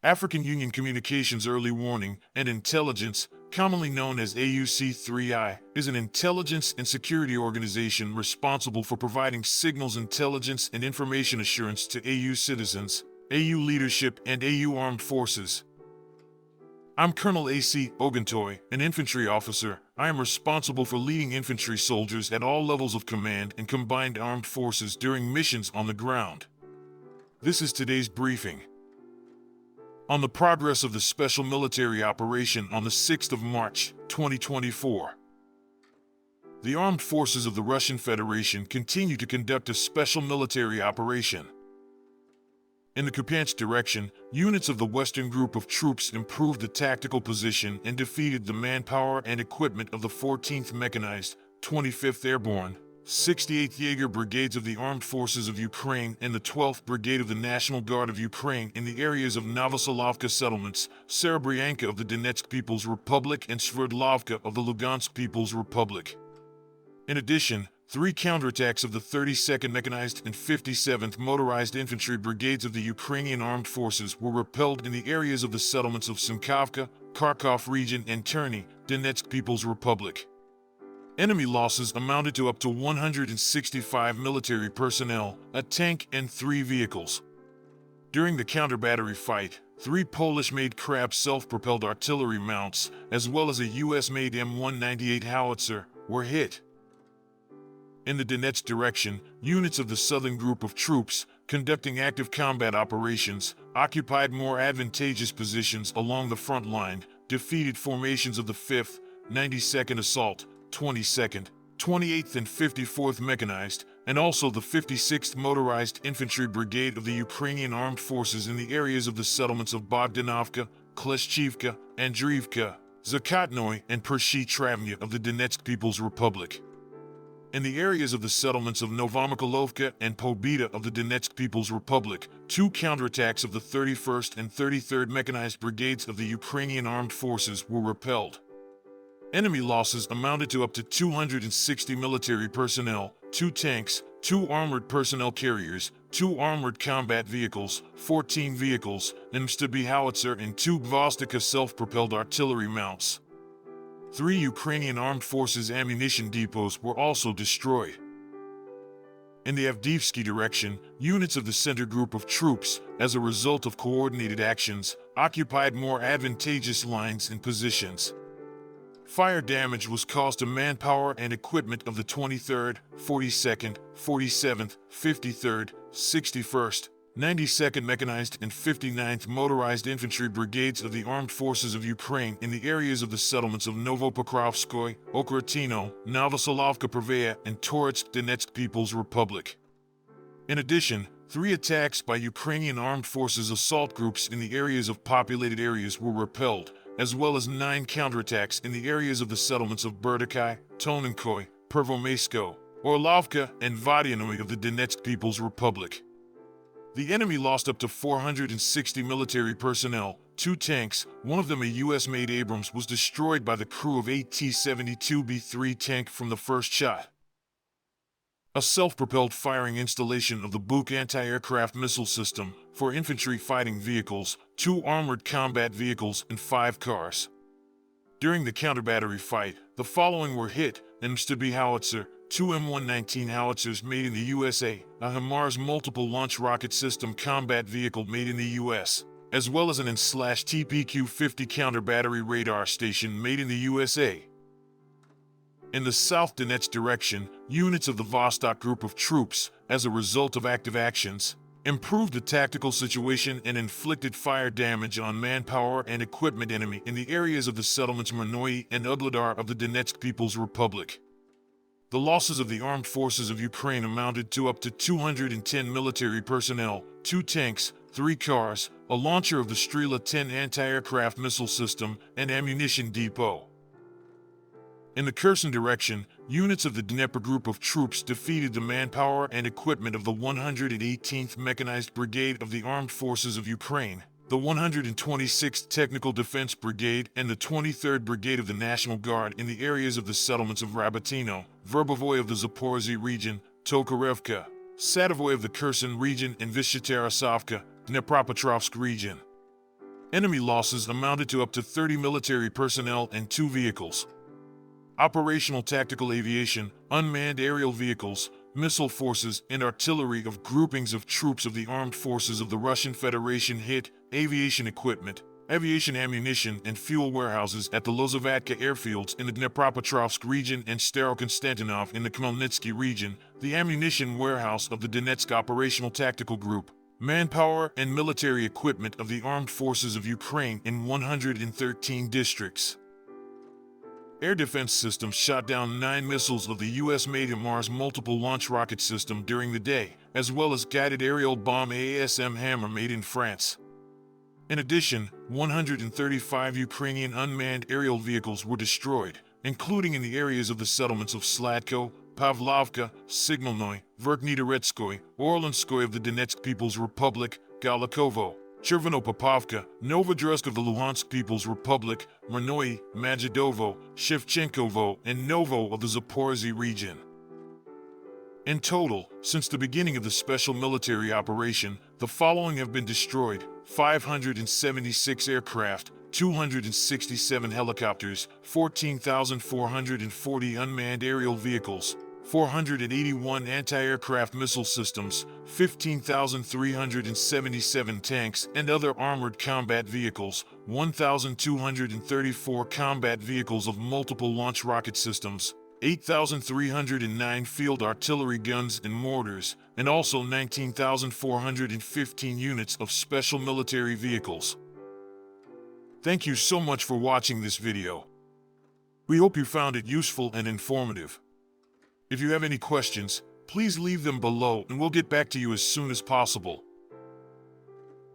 African Union Communications Early Warning and Intelligence, commonly known as AUC3I, is an intelligence and security organization responsible for providing signals intelligence and information assurance to AU citizens, AU leadership, and AU armed forces. I'm Colonel A.C. Oguntoye, an infantry officer. I am responsible for leading infantry soldiers at all levels of command and combined armed forces during missions on the ground. This is today's briefing. On the progress of the special military operation on the 6th of March, 2024. The armed forces of the Russian Federation continue to conduct a special military operation. In the Kupyansk direction, units of the Western Group of Troops improved the tactical position and defeated the manpower and equipment of the 14th Mechanized, 25th Airborne, 68th Jaeger Brigades of the Armed Forces of Ukraine and the 12th Brigade of the National Guard of Ukraine in the areas of Novoselovka settlements, Serebryanka of the Donetsk People's Republic and Sverdlovka of the Lugansk People's Republic. In addition, 3 counterattacks of the 32nd Mechanized and 57th Motorized Infantry Brigades of the Ukrainian Armed Forces were repelled in the areas of the settlements of Simkovka, Kharkov region and Terny, Donetsk People's Republic. Enemy losses amounted to up to 165 military personnel, a tank, and 3 vehicles. During the counter-battery fight, 3 Polish-made Krab self-propelled artillery mounts, as well as a US-made M198 howitzer, were hit. In the Donetsk direction, units of the Southern Group of Troops, conducting active combat operations, occupied more advantageous positions along the front line, defeated formations of the 5th, 92nd Assault, 22nd, 28th and 54th Mechanized, and also the 56th Motorized Infantry Brigade of the Ukrainian Armed Forces in the areas of the settlements of Bogdanovka, Kleshchivka, Andriivka, Zakotnoye, and Pershi Travnya of the Donetsk People's Republic. In the areas of the settlements of Novomykolovka and Pobeda of the Donetsk People's Republic, 2 counterattacks of the 31st and 33rd Mechanized Brigades of the Ukrainian Armed Forces were repelled. Enemy losses amounted to up to 260 military personnel, 2 tanks, 2 armored personnel carriers, 2 armored combat vehicles, 14 vehicles, an MSTB howitzer and 2 Gvozdika self-propelled artillery mounts. 3 Ukrainian Armed Forces ammunition depots were also destroyed. In the Avdeyevka direction, units of the Center Group of Troops, as a result of coordinated actions, occupied more advantageous lines and positions. Fire damage was caused to manpower and equipment of the 23rd, 42nd, 47th, 53rd, 61st, 92nd Mechanized and 59th Motorized Infantry Brigades of the Armed Forces of Ukraine in the areas of the settlements of Novopokrovskoye, Okratino, Novoselovka Pervaya, and Toretsk Donetsk People's Republic. In addition, 3 attacks by Ukrainian Armed Forces assault groups in the areas of populated areas were repelled, as well as 9 counterattacks in the areas of the settlements of Berdikai, Tonenkoy, Pervomaisko, Orlovka, and Vodyanoy of the Donetsk People's Republic. The enemy lost up to 460 military personnel, 2 tanks, one of them a US-made Abrams was destroyed by the crew of a T-72B3 tank from the first shot. A self-propelled firing installation of the Buk anti-aircraft missile system for infantry fighting vehicles, 2 armored combat vehicles, and 5 cars. During the counter-battery fight, the following were hit: an MSTB howitzer, 2 M119 howitzers made in the USA, a HIMARS multiple launch rocket system combat vehicle made in the US, as well as an N/TPQ-50 counter-battery radar station made in the USA. In the South Donetsk direction, units of the Vostok Group of Troops, as a result of active actions, improved the tactical situation and inflicted fire damage on manpower and equipment enemy in the areas of the settlements Mrnoye and Ugledar of the Donetsk People's Republic. The losses of the armed forces of Ukraine amounted to up to 210 military personnel, 2 tanks, 3 cars, a launcher of the Strela-10 anti-aircraft missile system, and ammunition depot. In the Kherson direction, units of the Dnieper Group of Troops defeated the manpower and equipment of the 118th Mechanized Brigade of the Armed Forces of Ukraine, the 126th Technical Defense Brigade, and the 23rd Brigade of the National Guard in the areas of the settlements of Rabatino, Verbovoy of the Zaporozhye region, Tokarevka, Sadavoy of the Kherson region, and Vyshtarasovka, Dnepropetrovsk region. Enemy losses amounted to up to 30 military personnel and 2 vehicles. Operational tactical aviation, unmanned aerial vehicles, missile forces, and artillery of groupings of troops of the armed forces of the Russian Federation hit aviation equipment, aviation ammunition, and fuel warehouses at the Lozovatka airfields in the Dnepropetrovsk region and Starokonstantinov in the Khmelnytsky region, the ammunition warehouse of the Donetsk Operational Tactical Group, manpower and military equipment of the armed forces of Ukraine in 113 districts. Air defense systems shot down 9 missiles of the U.S.-made HIMARS multiple launch rocket system during the day, as well as guided aerial bomb AASM Hammer made in France. In addition, 135 Ukrainian unmanned aerial vehicles were destroyed, including in the areas of the settlements of Sladko, Pavlovka, Signalnoy, Verkhnitoretskoy, Orlinskoy of the Donetsk People's Republic, Galikovo, Chervonopopavka, Novodruzhsk of the Luhansk People's Republic, Mrnoy, Majidovo, Shevchenkovo, and Novo of the Zaporizhzhia region. In total, since the beginning of the special military operation, the following have been destroyed: 576 aircraft, 267 helicopters, 14,440 unmanned aerial vehicles, 481 anti-aircraft missile systems, 15,377 tanks and other armored combat vehicles, 1,234 combat vehicles of multiple launch rocket systems, 8,309 field artillery guns and mortars, and also 19,415 units of special military vehicles. Thank you so much for watching this video. We hope you found it useful and informative. If you have any questions, please leave them below and we'll get back to you as soon as possible.